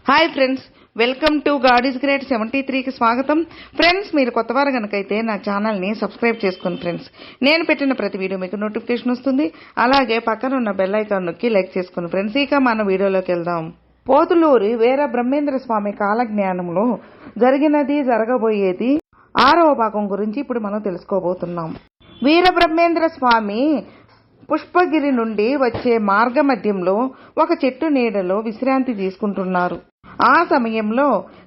Hi friends, welcome to God is great 73కి స్వాగతం. Friends, మీరు కొత్తవారు కనుకైతే నా ఛానల్ని సబ్స్క్రైబ్ చేసుకోండి ఫ్రెండ్స్. నేను పెట్టిన ప్రతి వీడియో మీకు నోటిఫికేషన్ వస్తుంది. అలాగే పక్కన ఉన్న బెల్ ఐకాన్ నొక్కి లైక్ చేసుకోండి ఫ్రెండ్స్. ఇక మన వీడియోలోకి వెళ్దాం. పోతులూరి వీర బ్రహ్మేంద్ర స్వామి కాలజ్ఞానంలో జరిగినది జరగబోయేది 6వ భాగం గురించి ఇప్పుడు మనం తెలుసుకోబోతున్నాం. వీర బ్రహ్మేంద్ర స్వామి పుష్పగిరి నుండి వచ్చే మార్గ మధ్యంలో ఒక చెట్టు నీడలో విశ్రాంతి తీసుకుంటున్నారు. ఆ సమయంలో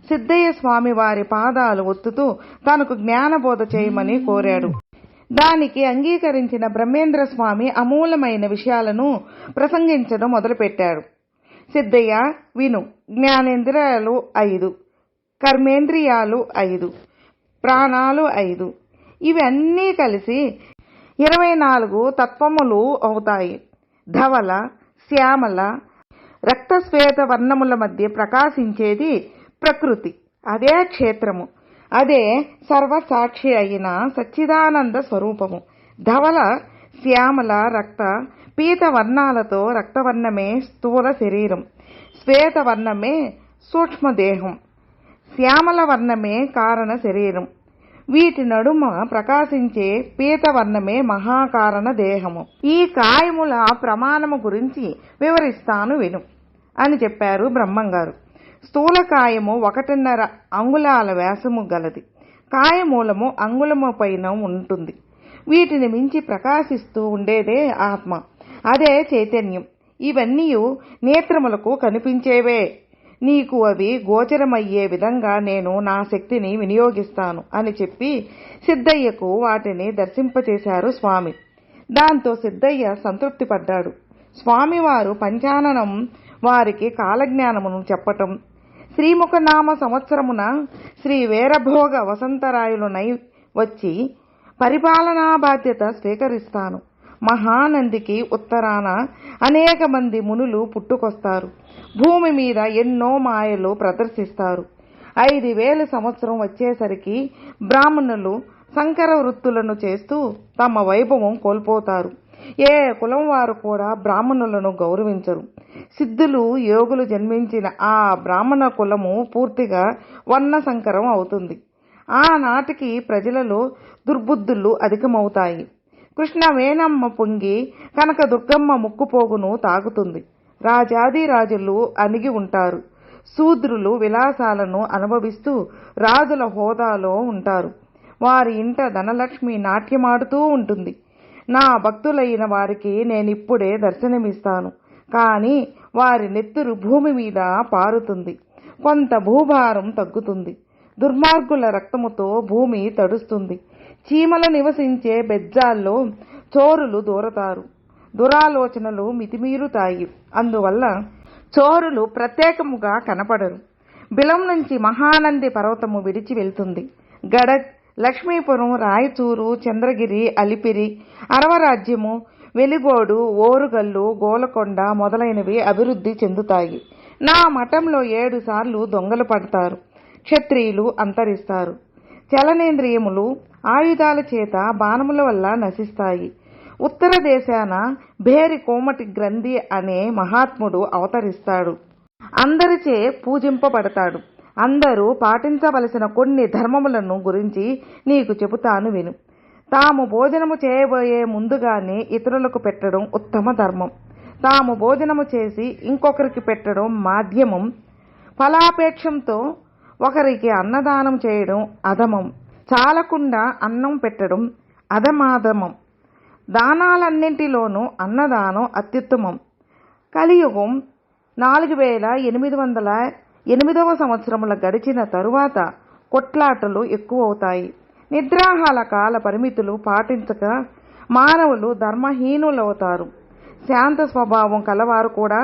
సిద్ధయ్య స్వామి వారి పాదాలు ఒత్తుతూ తనకు జ్ఞానబోధ చేయమని కోరాడు. దానికి అంగీకరించిన బ్రహ్మేంద్ర స్వామి అమూలమైన విషయాలను ప్రసంగించడం మొదలుపెట్టాడు. సిద్ధయ్య, విను. జ్ఞానేంద్రియాలు 5, కర్మేంద్రియాలు 5, ప్రాణాలు 5, ఇవన్నీ కలిసి 24 తత్వములు అవుతాయి. ధవల, శ్యామల, రక్తశ్వేత వర్ణముల మధ్య ప్రకాశించేది ప్రకృతి. అదే క్షేత్రము. అదే సర్వసాక్షి అయిన సచ్చిదానంద స్వరూపము. ధవల, శ్యామల, రక్త, పీత వర్ణాలతో రక్తవర్ణమే స్థూల శరీరం, శ్వేతవర్ణమే సూక్ష్మదేహం, శ్యామల వర్ణమే కారణ శరీరం. వీటి నడుమ ప్రకాశించే పీతవర్ణమే మహాకారణ దేహము. ఈ కాయముల ప్రమాణము గురించి వివరిస్తాను విను అని చెప్పారు బ్రహ్మంగారు. స్థూలకాయము 1.5 అంగుళాల వ్యాసము గలది. కాయమూలము అంగుళము పైన ఉంటుంది. వీటిని మించి ప్రకాశిస్తూ ఉండేదే ఆత్మ. అదే చైతన్యం. ఇవన్నీ నేత్రములకు కనిపించేవే. నీకు అవి గోచరమయ్యే విధంగా నేను నా శక్తిని వినియోగిస్తాను అని చెప్పి సిద్ధయ్యకు వాటిని దర్శింపచేశారు స్వామి. దాంతో సిద్ధయ్య సంతృప్తి పడ్డాడు. స్వామివారు పంచాననం వారికి కాలజ్ఞానమును చెప్పటం, శ్రీముఖనామ సంవత్సరమున శ్రీ వీరభోగ వసంతరాయులునై వచ్చి పరిపాలనా బాధ్యత స్వీకరిస్తాను. మహానందికి ఉత్తరాన అనేక మంది మునులు పుట్టుకొస్తారు. భూమి మీద ఎన్నో మాయలు ప్రదర్శిస్తారు. 5000 సంవత్సరం వచ్చేసరికి బ్రాహ్మణులు సంకర వృత్తులను చేస్తూ తమ వైభవం కోల్పోతారు. ఏ కులం వారు కూడా బ్రాహ్మణులను గౌరవించరు. సిద్ధులు, యోగులు జన్మించిన ఆ బ్రాహ్మణ కులము పూర్తిగా వర్ణ సంకరం అవుతుంది. ఆనాటికి ప్రజలలో దుర్బుద్ధులు అధికమవుతాయి. కృష్ణ వేణమ్మ పొంగి కనక దుర్గమ్మ ముక్కుపోగును తాగుతుంది. రాజాది రాజులు అణిగి ఉంటారు. శూద్రులు విలాసాలను అనుభవిస్తూ రాజుల హోదాలో ఉంటారు. వారి ఇంట ధనలక్ష్మి నాట్యమాడుతూ ఉంటుంది. నా భక్తులైన వారికి నేనిప్పుడే దర్శనమిస్తాను. కానీ వారి నెత్తురు భూమి మీద పారుతుంది. కొంత భూభారం తగ్గుతుంది. దుర్మార్గుల రక్తముతో భూమి తడుస్తుంది. చీమలు నివసించే బెజ్జాల్లో చోరులు దూరతారు. దురాలోచనలు మితిమీరుతాయి. అందువల్ల చోరులు ప్రత్యేకముగా కనపడరు. బిలం నుంచి మహానంది పర్వతము విడిచి వెళ్తుంది. గడక్, లక్ష్మీపురం, రాయచూరు, చంద్రగిరి, అలిపిరి, అరవరాజ్యము, వెలిగోడు, ఓరుగల్లు, గోలకొండ మొదలైనవి అభివృద్ధి చెందుతాయి. నా మఠంలో 7 సార్లు దొంగలు పడతారు. క్షత్రియులు అంతరిస్తారు. చలనేంద్రియములు ఆయుధాల చేత బాణముల వల్ల నశిస్తాయి. ఉత్తర దేశాన భేరి కోమటి గ్రంథి అనే మహాత్ముడు అవతరిస్తాడు. అందరిచే పూజింపబడతాడు. అందరూ పాటించవలసిన కొన్ని ధర్మములను గురించి నీకు చెబుతాను విను. తాము భోజనము చేయబోయే ముందుగానే ఇతరులకు పెట్టడం ఉత్తమ ధర్మం. తాము భోజనము చేసి ఇంకొకరికి పెట్టడం మాధ్యమం. ఫలాపేక్షంతో ఒకరికి అన్నదానం చేయడం అధమం. చాలకుండా అన్నం పెట్టడం అధమాధమం. దానాలన్నింటిలోనూ అన్నదానం అత్యుత్తమం. కలియుగం 4808వ సంవత్సరముల గడిచిన తరువాత కొట్లాటలు ఎక్కువవుతాయి. నిద్రాహాల కాల పరిమితులు పాటించక మానవులు ధర్మహీనులవుతారు. శాంత స్వభావం కలవారు కూడా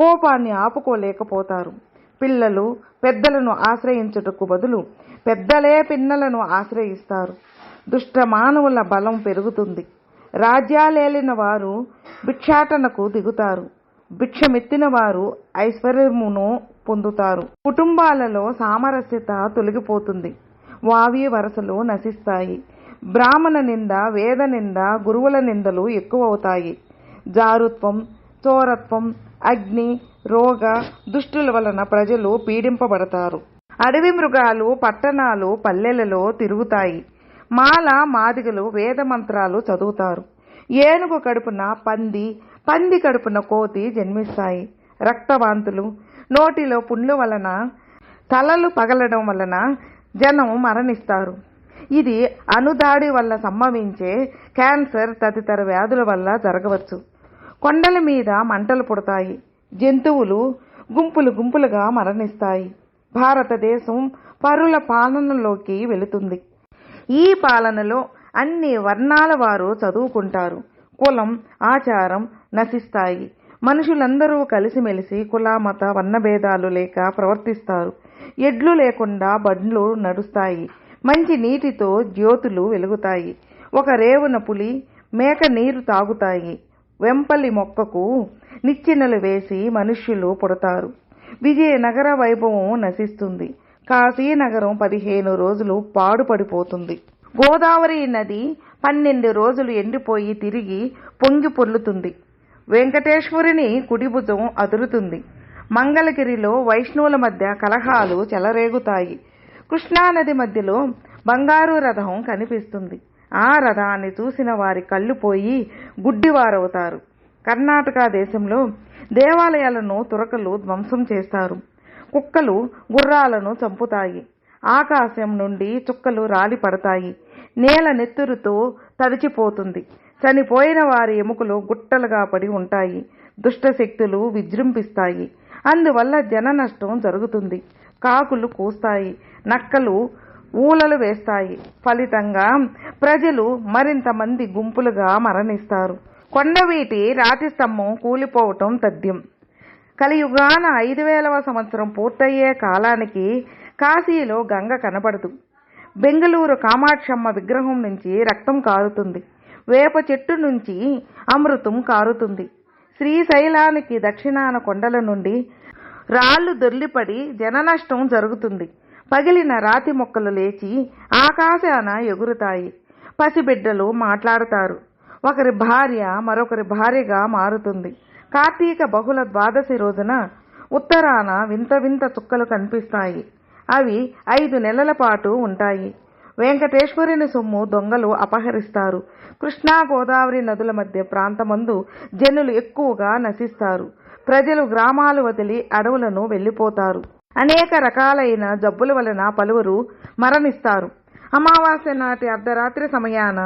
కోపాన్ని ఆపుకోలేకపోతారు. పిల్లలు పెద్దలను ఆశ్రయించుటకు బదులు పెద్దలే పిన్నలను ఆశ్రయిస్తారు. దుష్ట మానవుల బలం పెరుగుతుంది. రాజ్యాలేలిన వారు భిక్షాటనకు దిగుతారు. భిక్షమెత్తిన వారు ఐశ్వర్యమును పొందుతారు. కుటుంబాలలో సామరస్యత తొలగిపోతుంది. వావి వరసలు నశిస్తాయి. బ్రాహ్మణ నింద, వేద నింద, గురువుల నిందలు ఎక్కువవుతాయి. జారుత్వం, చోరత్వం, అగ్ని, రోగ దుష్టుల వలన ప్రజలు పీడింపబడతారు. అడవి మృగాలు పట్టణాలు పల్లెలలో తిరుగుతాయి. మాల మాదిగలు వేద మంత్రాలు చదువుతారు. ఏనుగు కడుపున పంది, పంది కడుపున కోతి జన్మిస్తాయి. రక్తవాంతులు, నోటిలో పుండ్ల వలన, తలలు పగలడం వలన జనం మరణిస్తారు. ఇది అణుదాడి వల్ల సంభవించే క్యాన్సర్ తదితర వ్యాధుల వల్ల జరగవచ్చు. కొండల మీద మంటలు పుడతాయి. జంతువులు గుంపులు గుంపులుగా మరణిస్తాయి. భారతదేశం పరుల పాలనలోకి వెళుతుంది. ఈ పాలనలో అన్ని వర్ణాల వారు చదువుకుంటారు. కులం, ఆచారం నశిస్తాయి. మనుషులందరూ కలిసిమెలిసి కుల మత వర్ణభేదాలు లేక ప్రవర్తిస్తారు. ఎడ్లు లేకుండా బండ్లు నడుస్తాయి. మంచి నీటితో జ్యోతులు వెలుగుతాయి. ఒక రేవున పులి, మేక నీరు తాగుతాయి. వెంపలి మొక్కకు నిచ్చెనలు వేసి మనుష్యులు పుడతారు. విజయనగర వైభవం నశిస్తుంది. కాశీనగరం 15 రోజులు పాడుపడిపోతుంది. గోదావరి నది 12 రోజులు ఎండిపోయి తిరిగి పొంగి పొర్లుతుంది. వెంకటేశ్వరుని కుడిభుజం అదురుతుంది. మంగళగిరిలో వైష్ణవుల మధ్య కలహాలు చెలరేగుతాయి. కృష్ణానది మధ్యలో బంగారు రథం కనిపిస్తుంది. ఆ రథాన్ని చూసిన వారి కళ్ళు పోయి గుడ్డివారవుతారు. కర్ణాటక దేశంలో దేవాలయాలను తురకలు ధ్వంసం చేస్తారు. కుక్కలు గుర్రాలను చంపుతాయి. ఆకాశం నుండి చుక్కలు రాలి పడతాయి. నేల నెత్తురుతో తడిచిపోతుంది. చనిపోయిన వారి ఎముకలు గుట్టలుగా పడి ఉంటాయి. దుష్టశక్తులు విజృంభిస్తాయి. అందువల్ల జన నష్టం జరుగుతుంది. కాకులు కూస్తాయి. నక్కలు ఊలలు వేస్తాయి. ఫలితంగా ప్రజలు మరింత మంది గుంపులుగా మరణిస్తారు. కొండవీటి రాతి స్తంభం కూలిపోవటం తథ్యం. కలియుగాన 5000వ సంవత్సరం పూర్తయ్యే కాలానికి కాశీలో గంగ కనబడదు. బెంగళూరు కామాక్షమ్మ విగ్రహం నుంచి రక్తం కారుతుంది. వేప చెట్టు నుంచి అమృతం కారుతుంది. శ్రీశైలానికి దక్షిణాన కొండల నుండి రాళ్లు దొర్లిపడి జననష్టం జరుగుతుంది. పగిలిన రాతి మొక్కలు లేచి ఆకాశాన ఎగురుతాయి. పసిబిడ్డలు మాట్లాడతారు. ఒకరి భార్య మరొకరి భార్యగా మారుతుంది. కార్తీక బహుళ ద్వాదశి రోజున ఉత్తరాన వింత వింత చుక్కలు కనిపిస్తాయి. అవి 5 నెలల పాటు ఉంటాయి. వెంకటేశ్వరుని సొమ్ము దొంగలు అపహరిస్తారు. కృష్ణా గోదావరి నదుల మధ్య ప్రాంతమందు జనులు ఎక్కువగా నశిస్తారు. ప్రజలు గ్రామాలు వదిలి అడవులను వెళ్ళిపోతారు. అనేక రకాలైన జబ్బుల వలన పలువురు మరణిస్తారు. అమావాస్య నాటి అర్ధరాత్రి సమయాన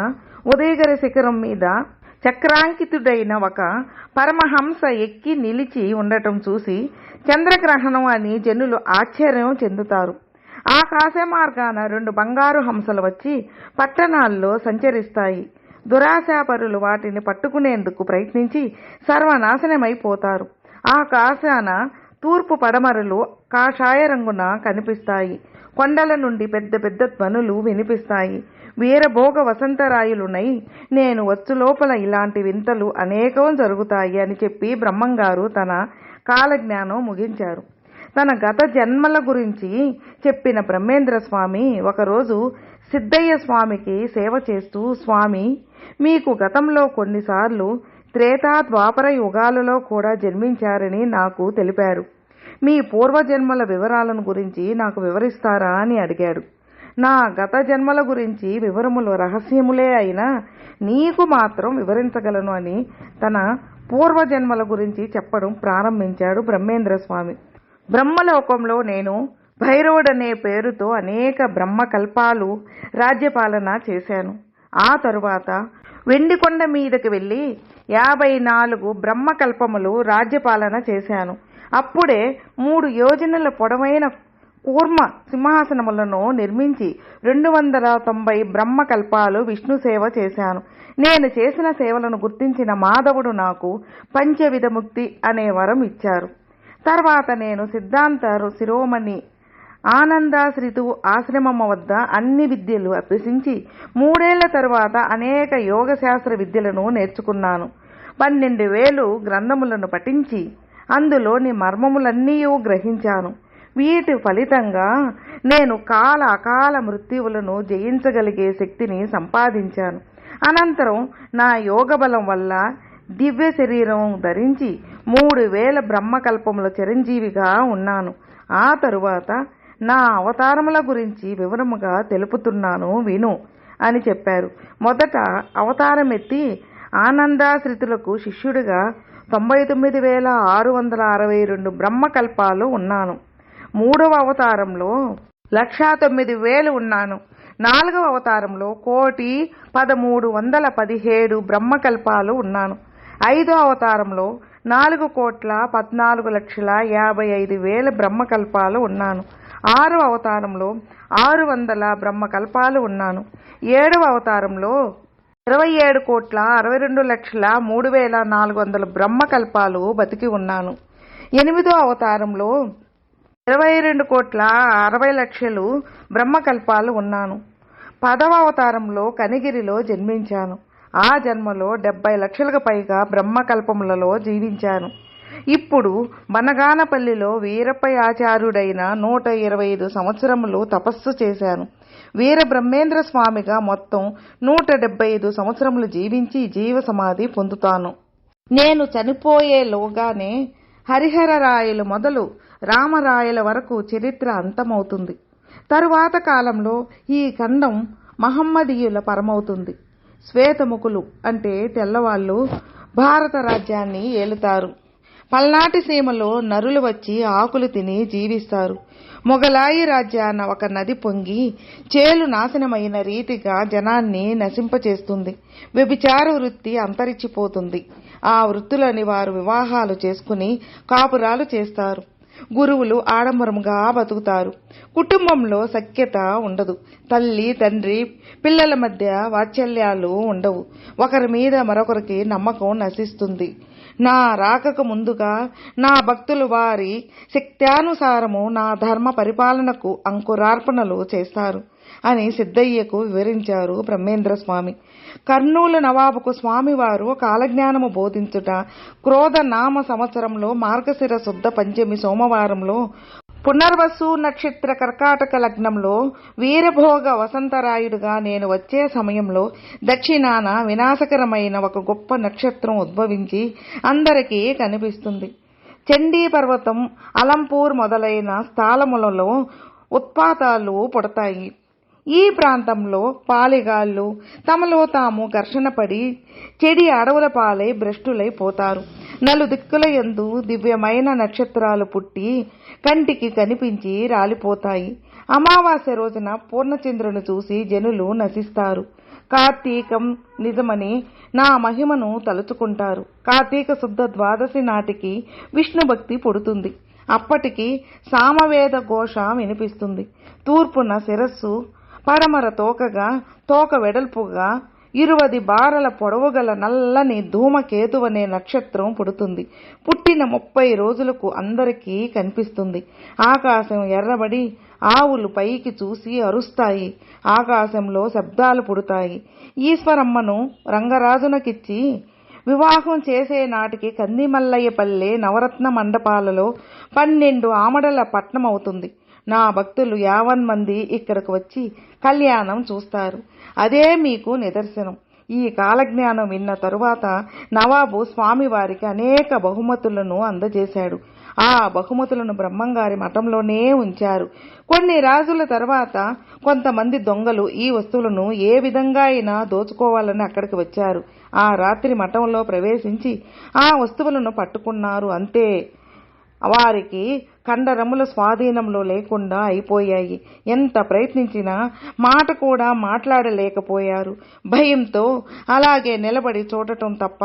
ఉదయగిరి శిఖరం మీద చక్రాంకితుడైన ఒక పరమహంస ఎక్కి నిలిచి ఉండటం చూసి చంద్రగ్రహణం అని జనులు ఆశ్చర్యం చెందుతారు. ఆకాశ మార్గాన 2 బంగారు హంసలు వచ్చి పట్టణాల్లో సంచరిస్తాయి. దురాశాపరులు వాటిని పట్టుకునేందుకు ప్రయత్నించి సర్వనాశనమైపోతారు. ఆకాశాన తూర్పు పడమరలు కాషాయ రంగున కనిపిస్తాయి. కొండల నుండి పెద్ద పెద్ద ధ్వనులు వినిపిస్తాయి. వీరభోగ వసంతరాయులునై నేను వచ్చు లోపల ఇలాంటి వింతలు అనేకం జరుగుతాయి అని చెప్పి బ్రహ్మంగారు తన కాలజ్ఞానం ముగించారు. తన గత జన్మల గురించి చెప్పిన బ్రహ్మేంద్ర స్వామి ఒకరోజు సిద్ధయ్య స్వామికి సేవ చేస్తూ, స్వామి, మీకు గతంలో కొన్నిసార్లు త్రేతా ద్వాపర యుగాలలో కూడా జన్మించారని నాకు తెలిపారు. మీ పూర్వజన్మల వివరాలను గురించి నాకు వివరిస్తారా అని అడిగాడు. నా గత జన్మల గురించి వివరములు రహస్యములే అయినా నీకు మాత్రం వివరించగలను అని తన పూర్వజన్మల గురించి చెప్పడం ప్రారంభించాడు బ్రహ్మేంద్ర స్వామి. బ్రహ్మలోకంలో నేను భైరవుడనే పేరుతో అనేక బ్రహ్మకల్పాలు రాజ్యపాలన చేశాను. ఆ తరువాత వెండికొండ మీదకి వెళ్ళి 54 బ్రహ్మకల్పములు రాజ్యపాలన చేశాను. అప్పుడే 3 యోజనల పొడవైన కూర్మ సింహాసనములను నిర్మించి 290 బ్రహ్మకల్పాలు విష్ణు సేవ చేశాను. నేను చేసిన సేవలను గుర్తించిన మాధవుడు నాకు పంచవిధ ముక్తి అనే వరం ఇచ్చారు. తర్వాత నేను సిద్ధాంత శిరోమణి ఆనందాశ్రితు ఆశ్రమమ్మ వద్ద అన్ని విద్యలు అభ్యసించి 3 ఏళ్ల తరువాత అనేక యోగశాస్త్ర విద్యలను నేర్చుకున్నాను. 12,000 గ్రంథములను పఠించి అందులోని మర్మములన్నీ గ్రహించాను. వీటి ఫలితంగా నేను కాల అకాల మృత్యువులను జయించగలిగే శక్తిని సంపాదించాను. అనంతరం నా యోగ బలం వల్ల దివ్య శరీరం ధరించి 3000 బ్రహ్మకల్పముల చిరంజీవిగా ఉన్నాను. ఆ తరువాత నా అవతారముల గురించి వివరముగా తెలుపుతున్నాను విను అని చెప్పారు. మొదట అవతారమెత్తి ఆనందాశ్రితులకు శిష్యుడిగా 99,662 బ్రహ్మకల్పాలు ఉన్నాను. మూడవ అవతారంలో 1,09,000 ఉన్నాను. నాలుగవ అవతారంలో 1,13,17 బ్రహ్మకల్పాలు ఉన్నాను. ఐదో అవతారంలో 4,14,55,000 బ్రహ్మకల్పాలు ఉన్నాను. ఆరో అవతారంలో 600 బ్రహ్మకల్పాలు ఉన్నాను. ఏడవ అవతారంలో 27,62,03,400 బ్రహ్మకల్పాలు బతికి ఉన్నాను. ఎనిమిదో అవతారంలో 22,60,00,000 బ్రహ్మకల్పాలు ఉన్నాను. 10వ అవతారంలో కనిగిరిలో జన్మించాను. ఆ జన్మలో 70 లక్షలకు పైగా బ్రహ్మకల్పములలో జీవించాను. ఇప్పుడు బనగానపల్లిలో వీరప్ప ఆచార్యుడైన 125 సంవత్సరములు తపస్సు చేశాను. వీర బ్రహ్మేంద్ర స్వామిగా మొత్తం 175 సంవత్సరములు జీవించి జీవ సమాధి పొందుతాను. నేను చనిపోయేలోగానే హరిహర రాయలు మొదలు రామరాయల వరకు చరిత్ర అంతమవుతుంది. తరువాత కాలంలో ఈ ఖండం మహమ్మదీయుల పరమవుతుంది. శ్వేతముఖులు అంటే తెల్లవాళ్ళు భారత రాజ్యాన్ని ఏలుతారు. పల్నాటి సీమలో నరులు వచ్చి ఆకులు తిని జీవిస్తారు. మొగలాయి రాజ్యాన ఒక నది పొంగి చేలు నాశనమైన రీతిగా జనాన్ని నశింపచేస్తుంది. వ్యభిచార వృత్తి అంతరించిపోతుంది. ఆ వృత్తులని వారు వివాహాలు చేసుకుని కాపురాలు చేస్తారు. గురువులు ఆడంబరముగా బతుకుతారు. కుటుంబంలో సఖ్యత ఉండదు. తల్లి తండ్రి పిల్లల మధ్య వాత్సల్యాలు ఉండవు. ఒకరి మీద మరొకరికి నమ్మకం నశిస్తుంది. నా రాకకు ముందుగా నా భక్తులు వారి శక్త్యానుసారము నా ధర్మ పరిపాలనకు అంకురార్పణలు చేస్తారు అని సిద్ధయ్యకు వివరించారు బ్రహ్మేంద్ర స్వామి. కర్నూలు నవాబుకు స్వామివారు కాలజ్ఞానము బోధించుట క్రోధ నామ సంవత్సరంలో మార్గశిర శుద్ధ పంచమి సోమవారంలో పునర్వసు నక్షత్ర కర్కాటక లగ్నంలో వీరభోగ వసంతరాయుడుగా నేను వచ్చే సమయంలో దక్షిణాన వినాశకరమైన ఒక గొప్ప నక్షత్రం ఉద్భవించి అందరికీ కనిపిస్తుంది. చండీ పర్వతం, అలంపూర్ మొదలైన స్థలములలో ఉత్పాతాలు పుడతాయి. ఈ ప్రాంతంలో పాలిగాళ్ళు తమలో తాము ఘర్షణ పడి చెడి అడవుల పాలై భ్రష్టులై పోతారు. నలుదిక్కుల యందు దివ్యమైన నక్షత్రాలు పుట్టి కంటికి కనిపించి రాలిపోతాయి. అమావాస్య రోజున పూర్ణచంద్రుని చూసి జనులు నశిస్తారు. కార్తీకం నిజమని నా మహిమను తలుచుకుంటారు. కార్తీక శుద్ధ ద్వాదశి నాటికి విష్ణు భక్తి పుడుతుంది. అప్పటికి సామవేద ఘోష వినిపిస్తుంది. తూర్పున శిరస్సు, పడమర తోకగా, తోక వెడల్పుగా 20 బారల పొడవుగల నల్లని ధూమకేతువనే నక్షత్రం పుడుతుంది. పుట్టిన 30 రోజులకు అందరికీ కనిపిస్తుంది. ఆకాశం ఎర్రబడి ఆవులు పైకి చూసి అరుస్తాయి. ఆకాశంలో శబ్దాలు పుడతాయి. ఈశ్వరమ్మను రంగరాజునకిచ్చి వివాహం చేసే నాటికి కందిమల్లయ్యపల్లె నవరత్న మండపాలలో 12 ఆమడల పట్నం అవుతుంది. నా భక్తులు 50 మంది ఇక్కడకు వచ్చి కళ్యాణం చూస్తారు. అదే మీకు నిదర్శనం. ఈ కాలజ్ఞానం విన్న తరువాత నవాబు స్వామివారికి అనేక బహుమతులను అందజేశాడు. ఆ బహుమతులను బ్రహ్మంగారి మఠంలోనే ఉంచారు. కొన్ని రోజుల తర్వాత కొంతమంది దొంగలు ఈ వస్తువులను ఏ విధంగా అయినా దోచుకోవాలని అక్కడికి వచ్చారు. ఆ రాత్రి మఠంలో ప్రవేశించి ఆ వస్తువులను పట్టుకున్నారు. అంతే, వారికి కండరముల స్వాధీనంలో లేకుండా అయిపోయాయి. ఎంత ప్రయత్నించినా మాట కూడా మాట్లాడలేకపోయారు. భయంతో అలాగే నిలబడి చూడటం తప్ప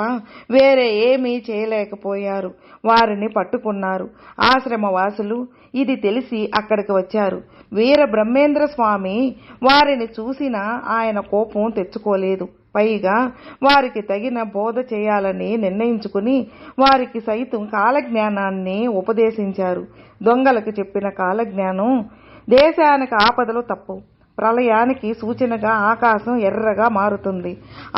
వేరే ఏమీ చేయలేకపోయారు. వారిని పట్టుకున్నారు. ఆశ్రమవాసులు ఇది తెలిసి అక్కడికి వచ్చారు. వీర బ్రహ్మేంద్ర స్వామి వారిని చూసినా ఆయన కోపం తెచ్చుకోలేదు. పైగా వారికి తగిన బోధ చేయాలని నిర్ణయించుకుని వారికి సైతం కాలజ్ఞానాన్ని ఉపదేశించారు. దొంగలకు చెప్పిన కాలజ్ఞానం దేశానికి ఆపదలు తప్పవు, ప్రళయానికి సూచనగా ఆకాశం ఎర్రగా మారుతుంది,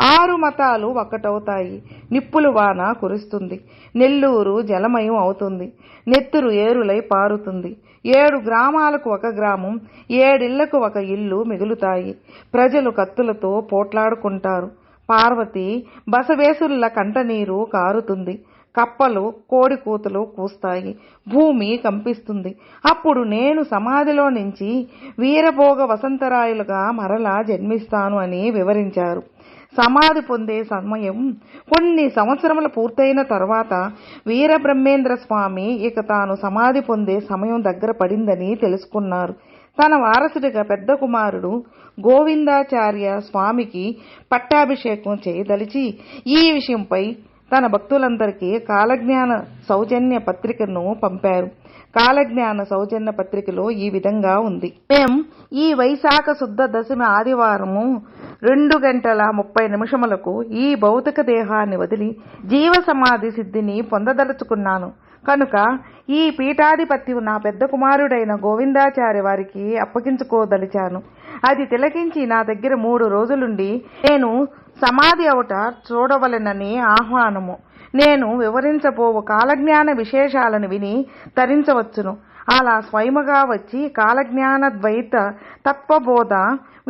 6 మతాలు ఒక్కటవుతాయి, నిప్పులు వాన కురుస్తుంది, నెల్లూరు జలమయం అవుతుంది, నెత్తురు ఏరులై పారుతుంది, 7 గ్రామాలకు ఒక గ్రామం, 7 ఇళ్లకు ఒక ఇల్లు మిగులుతాయి, ప్రజలు కత్తులతో పోట్లాడుకుంటారు, పార్వతి బసవేసుల కంటనీరు కారుతుంది. కప్పలు కోడి కూతలు కూస్తాయి. భూమి కంపిస్తుంది. అప్పుడు నేను సమాధిలో నుంచి వీరభోగ వసంతరాయులుగా మరలా జన్మిస్తాను అని వివరించారు. సమాధి పొందే సమయం కొన్ని సంవత్సరములు పూర్తయిన తర్వాత వీరబ్రహ్మేంద్ర స్వామి ఇక తాను సమాధి పొందే సమయం దగ్గర పడిందని తెలుసుకున్నారు. తన వారసుడిగా పెద్ద కుమారుడు గోవిందాచార్య స్వామికి పట్టాభిషేకం చేయదలిచి ఈ విషయంపై తన భక్తులందరికీ కాలజ్ఞాన సౌజన్య పత్రికను పంపారు. కాలజ్ఞాన సౌజన్య పత్రికలో ఈ విధంగా ఉంది. మేం ఈ వైశాఖ శుద్ధ దశమి ఆదివారము 2:30 ఈ భౌతిక దేహాన్ని వదిలి జీవ సమాధి సిద్ధిని పొందదలుచుకున్నాను కనుక ఈ పీఠాధిపత్యం నా పెద్ద కుమారుడైన గోవిందాచార్య వారికి అప్పగించుకోదలిచాను. అది తిలకించి నా దగ్గర 3 రోజులుండి నేను సమాధి అవుట చూడవలెనని ఆహ్వానము. నేను వివరించబోవు కాలజ్ఞాన విశేషాలను విని తరించవచ్చును. అలా స్వయముగా వచ్చి కాలజ్ఞాన ద్వైత తత్వబోధ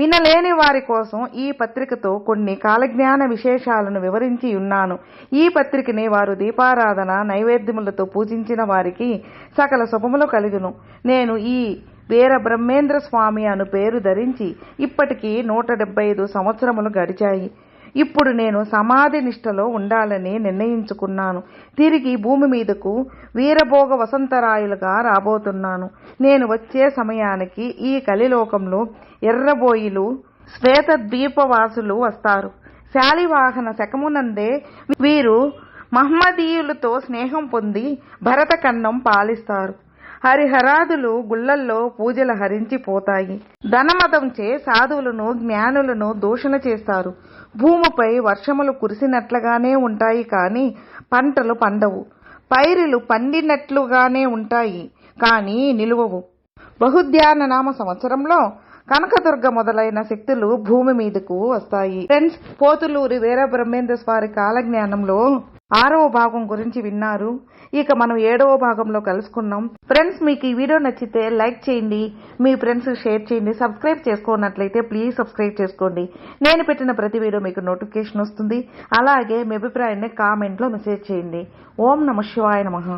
వినలేని వారి కోసం ఈ పత్రికతో కొన్ని కాలజ్ఞాన విశేషాలను వివరించి ఉన్నాను. ఈ పత్రికని వారు దీపారాధన నైవేద్యములతో పూజించిన వారికి సకల శుభములు కలుగును. నేను ఈ వీరబ్రహ్మేంద్ర స్వామి అను పేరు ధరించి ఇప్పటికీ 175 సంవత్సరములు గడిచాయి. ఇప్పుడు నేను సమాధి నిష్టలో ఉండాలని నిర్ణయించుకున్నాను. తిరిగి భూమి మీదకు వీరభోగ వసంతరాయులుగా రాబోతున్నాను. నేను వచ్చే సమయానికి ఈ కలిలోకంలో ఎర్రబోయిలు శ్వేత ద్వీపవాసులు వస్తారు. శాలివాహన శకమునందే వీరు మహమ్మదీయులతో స్నేహం పొంది భరత ఖండం పాలిస్తారు. హరిహరాదులు గుళ్లల్లో పూజలు హరించిపోతాయి. ధనమదంచే సాధువులను జ్ఞానులను దూషణ చేస్తారు. భూమిపై వర్షములు కురిసినట్లుగానే ఉంటాయి కానీ పంటలు పండవు. పైరులు పండినట్లుగానే ఉంటాయి కానీ నిలువవు. బహుధ్యాన నామ సంవత్సరంలో కనకదుర్గ మొదలైన శక్తులు భూమి మీదకు వస్తాయి. ఫ్రెండ్స్, పోతులూరి వీరబ్రహ్మేంద్ర స్వామి కాలజ్ఞానంలో 6వ భాగం గురించి విన్నారు. ఇక మనం 7వ భాగంలో కలుసుకున్నాం. ఫ్రెండ్స్, మీకు ఈ వీడియో నచ్చితే లైక్ చేయండి, మీ ఫ్రెండ్స్ షేర్ చేయండి. సబ్స్క్రైబ్ చేసుకున్నట్లయితే ప్లీజ్ సబ్స్క్రైబ్ చేసుకోండి. నేను పెట్టిన ప్రతి వీడియో మీకు నోటిఫికేషన్ వస్తుంది. అలాగే మీ అభిప్రాయాన్ని కామెంట్లో మెసేజ్ చేయండి. ఓం నమః శివాయ నమః.